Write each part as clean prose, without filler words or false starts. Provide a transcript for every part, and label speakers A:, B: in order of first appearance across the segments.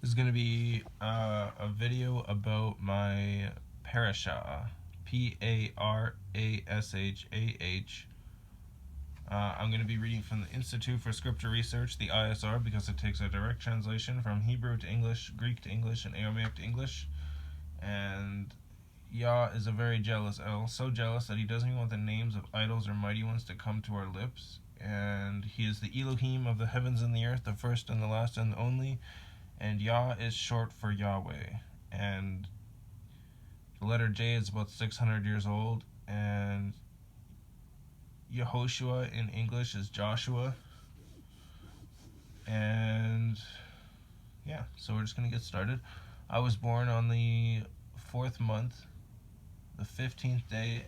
A: This is going to be a video about my Parashah, Parashah. I'm going to be reading from the Institute for Scripture Research, the ISR, because it takes a direct translation from Hebrew to English, Greek to English, and Aramaic to English. And Yah is a very jealous El, so jealous that he doesn't even want the names of idols or mighty ones to come to our lips. And he is the Elohim of the heavens and the earth, the first and the last and the only. And Yah is short for Yahweh. And the letter J is about 600 years old. And Yehoshua in English is Joshua. And yeah, so we're just going to get started. I was born on the 4th month, the 15th day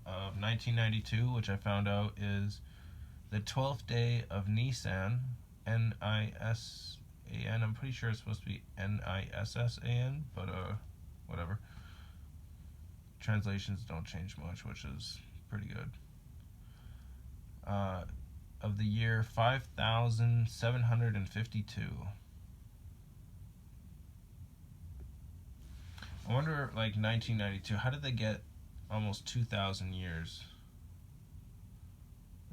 A: of 1992, which I found out is the 12th day of Nisan, N-I-S-A-N. I'm pretty sure it's supposed to be N-I-S-S-A-N, but whatever. Translations don't change much, which is pretty good. Of the year 5752. I wonder, like, 1992, how did they get almost 2,000 years?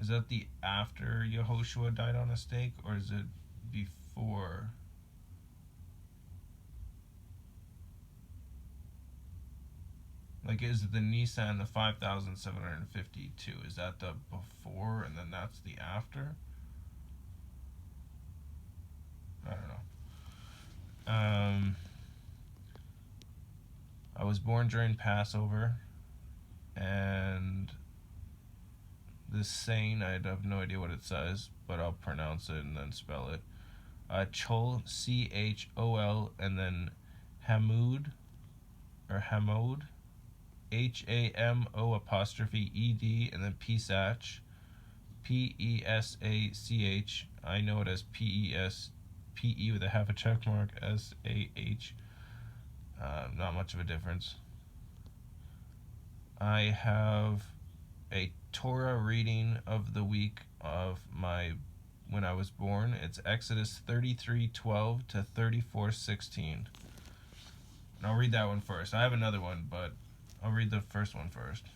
A: Is that the after Yehoshua died on a stake, or is it before? Like, is the Nisan the 5,752? Is that the before and then that's the after? I don't know. I was born during Passover, and this saying, I have no idea what it says, but I'll pronounce it and then spell it. Chol, C-H-O-L, and then Hamud, or Hamod, H-A-M-O''E-D, and then Pesach, P-E-S-A-C-H. I know it as P-E-S, P-E with a half a check mark, S-A-H. Not much of a difference. I have a Torah reading of the week of when I was born. It's Exodus 33:12 to 34:16. And I'll read that one first. I have another one, but I'll read the first one first.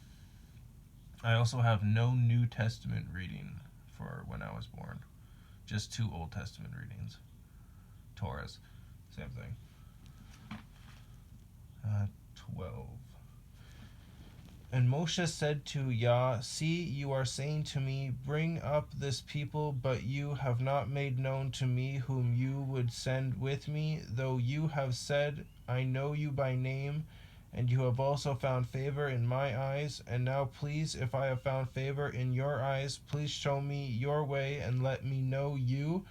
A: I also have no New Testament reading for when I was born. Just 2 Old Testament readings. Torahs. Same thing. 12. And Moshe said to Yah, "See, you are saying to me, bring up this people, but you have not made known to me whom you would send with me, though you have said, I know you by name, and you have also found favor in my eyes. And now please, if I have found favor in your eyes, please show me your way and let me know you,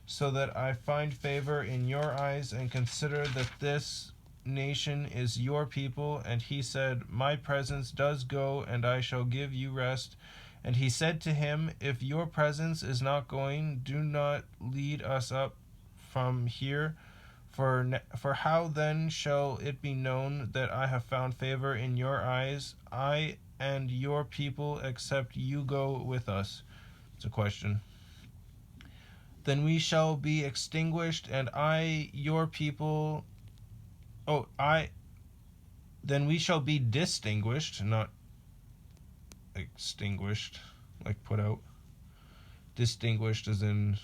A: so that I find favor in your eyes and consider that this nation is your people." And he said, "My presence does go, and I shall give you rest." And he said to him, "If your presence is not going, do not lead us up from here. For how then shall it be known that I have found favor in your eyes, I and your people, except you go with us?" It's a question. "Then we shall be extinguished, and your people... Then we shall be distinguished," not extinguished, like put out. Distinguished as in,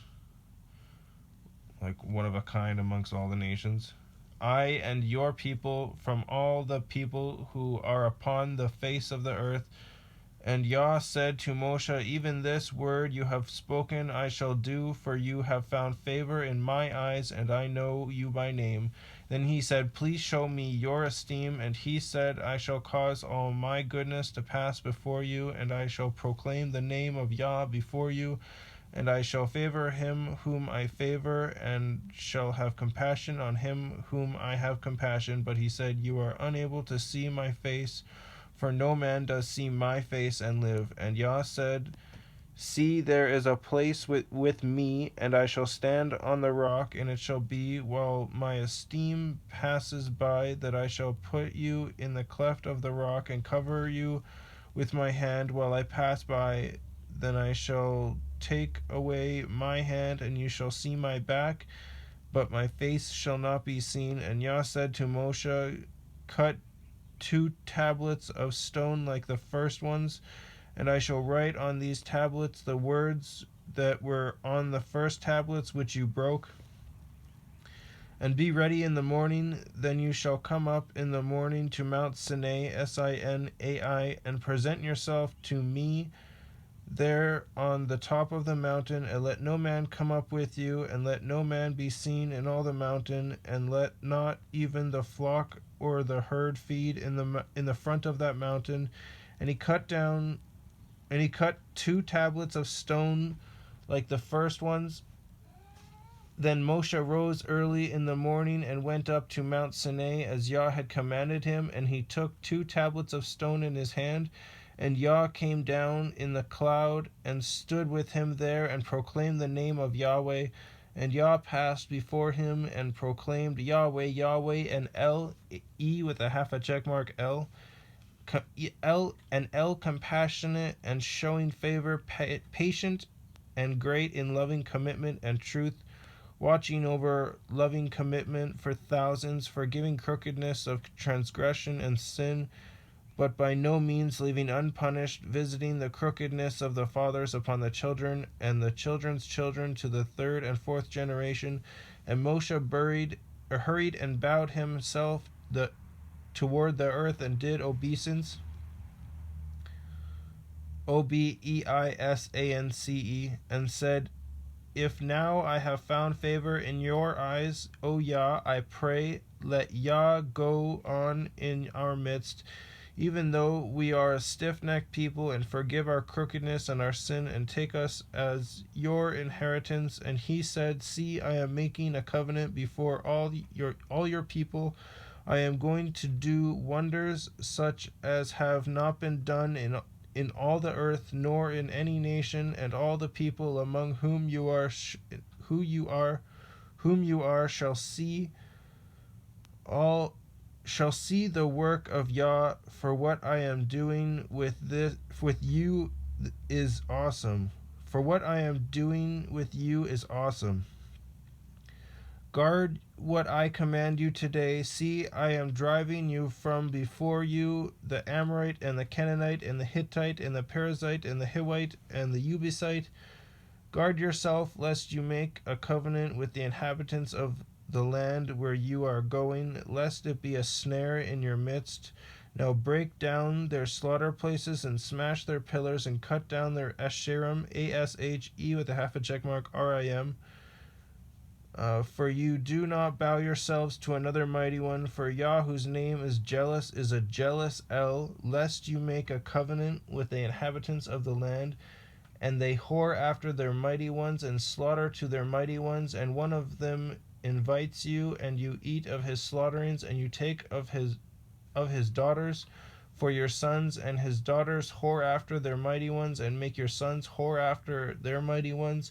A: like, one of a kind amongst all the nations. "I and your people from all the people who are upon the face of the earth." And Yah said to Moshe, "Even this word you have spoken I shall do, for you have found favor in my eyes, and I know you by name." Then he said, "Please show me your esteem." And he said, "I shall cause all my goodness to pass before you, and I shall proclaim the name of Yah before you, and I shall favor him whom I favor, and shall have compassion on him whom I have compassion." But he said, "You are unable to see my face, for no man does see my face and live." And Yah said, "See, there is a place with me, and I shall stand on the rock, and it shall be, while my esteem passes by, that I shall put you in the cleft of the rock, and cover you with my hand while I pass by. Then I shall take away my hand, and you shall see my back, but my face shall not be seen. And Yah said to Moshe, cut 2 tablets of stone like the first ones, and I shall write on these tablets the words that were on the first tablets which you broke. And be ready in the morning, then you shall come up in the morning to Mount Sinai, Sinai, and present yourself to me there on the top of the mountain, and let no man come up with you, and let no man be seen in all the mountain, and let not even the flock or the herd feed in the front of that mountain. And he cut 2 tablets of stone like the first ones. Then Moshe rose early in the morning and went up to Mount Sinai as Yah had commanded him, and he took 2 tablets of stone in his hand. And Yah came down in the cloud and stood with him there and proclaimed the name of Yahweh. And Yah passed before him and proclaimed Yahweh, Yahweh, and El, E with a half a check mark, El, compassionate and showing favor, patient and great in loving commitment and truth, watching over loving commitment for thousands, forgiving crookedness of transgression and sin, but by no means leaving unpunished, visiting the crookedness of the fathers upon the children and the children's children to the 3rd and 4th generation. And Moshe hurried and bowed himself toward the earth and did obeisance, Obeisance, and said, if now I have found favor in your eyes, O Yah, I pray, let Yah go on in our midst, even though we are a stiff-necked people, and forgive our crookedness and our sin, and take us as your inheritance. And he said, see, I am making a covenant before all your people. I am going to do wonders such as have not been done in all the earth, nor in any nation, and all the people among whom you are shall see the work of Yah, for what I am doing with you is awesome. For what I am doing with you is awesome. Guard what I command you today. See, I am driving you from before you, the Amorite and the Canaanite and the Hittite and the Perizzite and the Hivite and the Jebusite. Guard yourself, lest you make a covenant with the inhabitants of the land where you are going, lest it be a snare in your midst. Now break down their slaughter places and smash their pillars and cut down their Asherim, A-S-H-E with a half a check mark, R-I-M. For you do not bow yourselves to another mighty one, for Yah, whose name is jealous, is a jealous El, lest you make a covenant with the inhabitants of the land, and they whore after their mighty ones, and slaughter to their mighty ones, and one of them invites you, and you eat of his slaughterings, and you take of his daughters for your sons, and his daughters whore after their mighty ones, and make your sons whore after their mighty ones.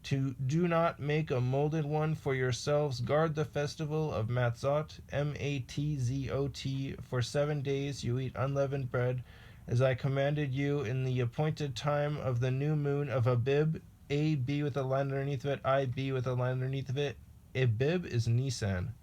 A: Do not make a molded one for yourselves. Guard the festival of Matzot, M-A-T-Z-O-T. For 7 days you eat unleavened bread, as I commanded you in the appointed time of the new moon of Abib, A-B with a line underneath of it, I-B with a line underneath of it. Abib is Nisan.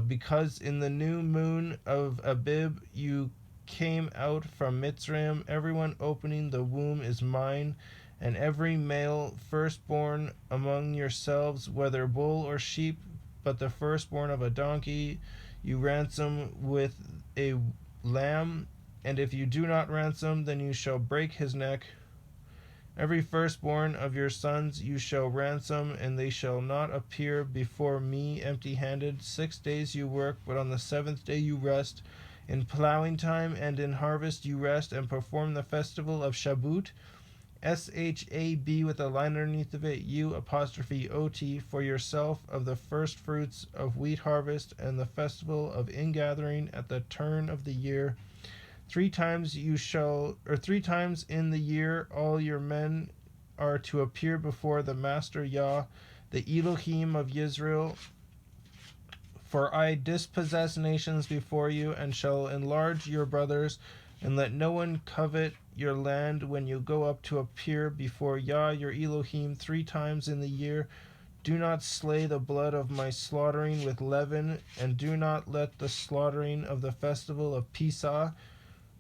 A: Because in the new moon of Abib you came out from Mitzrayim, everyone opening the womb is mine, and every male firstborn among yourselves, whether bull or sheep, but the firstborn of a donkey, you ransom with a lamb, and if you do not ransom, then you shall break his neck. Every firstborn of your sons you shall ransom, and they shall not appear before me empty-handed. 6 days you work, but on the 7th day you rest. In plowing time and in harvest you rest, and perform the festival of Shabbut, S-H-A-B with a line underneath of it, U''O-T, for yourself of the first fruits of wheat harvest, and the festival of ingathering at the turn of the year. 3 times in the year all your men are to appear before the Master Yah, the Elohim of Israel. For I dispossess nations before you, and shall enlarge your brothers, and let no one covet your land when you go up to appear before Yah your Elohim 3 times in the year. Do not slay the blood of my slaughtering with leaven, and do not let the slaughtering of the festival of Pesach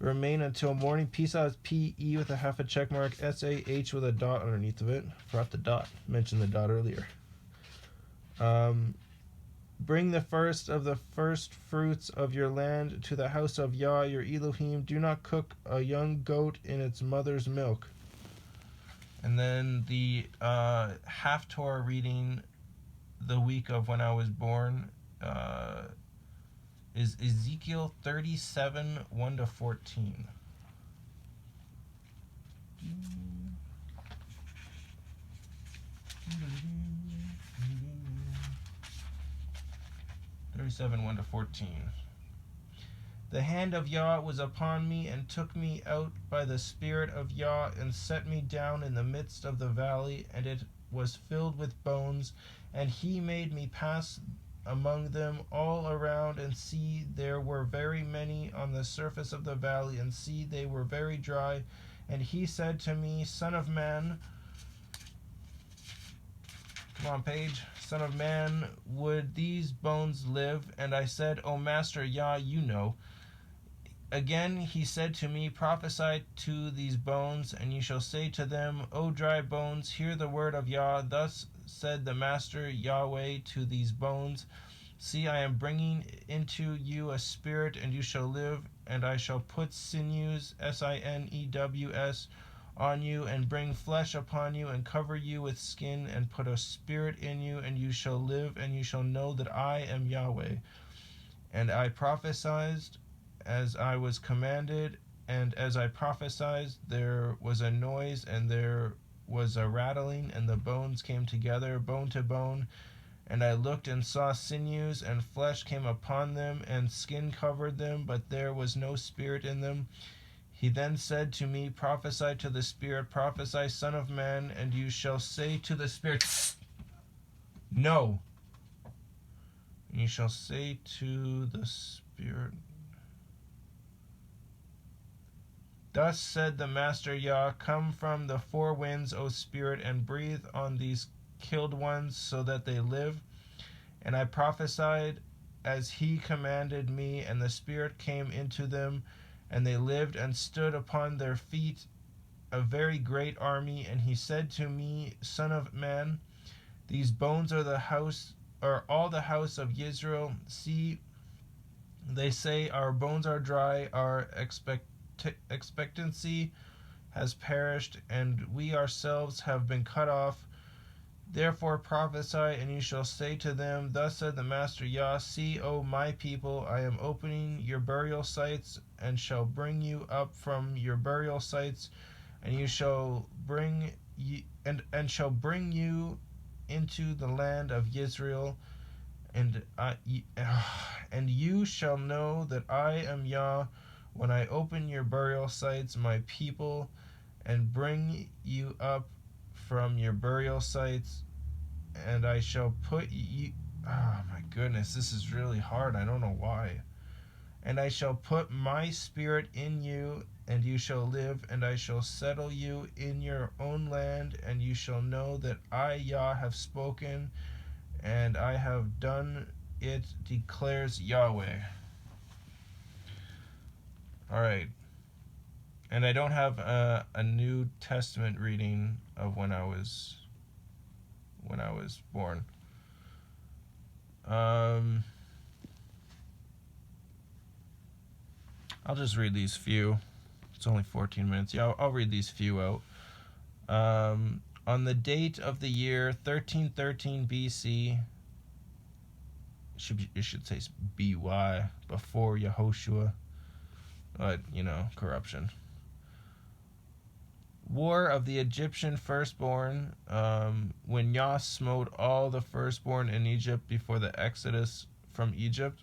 A: remain until morning. Pesach is P-E with a half a check mark, S-A-H with a dot underneath of it. Forgot the dot. Mentioned the dot earlier. Bring the first of the first fruits of your land to the house of Yah, your Elohim. Do not cook a young goat in its mother's milk. And then the Haftorah reading the week of when I was born is Ezekiel 37, 1 to 14. 37, 1 to 14. The hand of Yah was upon me, and took me out by the Spirit of Yah, and set me down in the midst of the valley, and it was filled with bones. And he made me pass among them all around, and see, there were very many on the surface of the valley, and see, they were very dry. And he said to me, Son of man, come on, page. Son of man, would these bones live? And I said, O Master Yah, you know. Again he said to me, Prophesy to these bones, and you shall say to them, O dry bones, hear the word of Yah. Thus said the Master Yahweh to these bones, See, I am bringing into you a spirit, and you shall live, and I shall put sinews, S-I-N-E-W-S, on you, and bring flesh upon you, and cover you with skin, and put a spirit in you, and you shall live, and you shall know that I am Yahweh. And I prophesied as I was commanded, and as I prophesied, there was a noise, and there was a rattling, and the bones came together, bone to bone. And I looked and saw sinews, and flesh came upon them, and skin covered them, but there was no spirit in them. He then said to me, Prophesy to the spirit, prophesy, Son of man, and you shall say to the spirit, No. And you shall say to the spirit, Thus said the Master Yah, Come from the four winds, O Spirit, and breathe on these killed ones, so that they live. And I prophesied as he commanded me, and the Spirit came into them, and they lived and stood upon their feet, a very great army. And he said to me, Son of man, these bones are all the house of Israel. See, they say, Our bones are dry, our expectancy has perished, and we ourselves have been cut off. Therefore prophesy, and you shall say to them, Thus said the Master Yah, See, O my people, I am opening your burial sites, and shall bring you up from your burial sites, and you shall bring shall bring you into the land of Israel, and you shall know that I am Yah when I open your burial sites, my people, and bring you up from your burial sites, and I shall put you. Oh my goodness, this is really hard. I don't know why. And I shall put my spirit in you, and you shall live, and I shall settle you in your own land, and you shall know that I, Yah, have spoken, and I have done it, declares Yahweh. All right. And I don't have a New Testament reading of when I was born. I'll just read these few. It's only 14 minutes. Yeah, I'll read these few out. On the date of the year 1313 BC, it should say BY, before Yehoshua, but corruption. War of the Egyptian firstborn, when Yah smote all the firstborn in Egypt before the exodus from Egypt.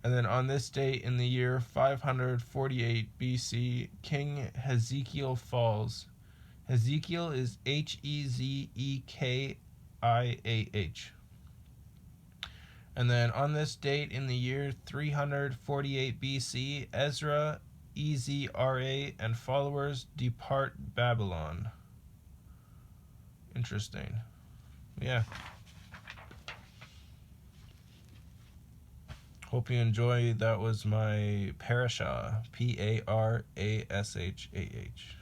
A: And then on this date in the year 548 BC, King Hezekiah falls. Hezekiah is Hezekiah. And then on this date in the year 348 BC, Ezra, Ezra, and followers depart Babylon. Interesting. Yeah. Hope you enjoyed. That was my Parashah. Parashah.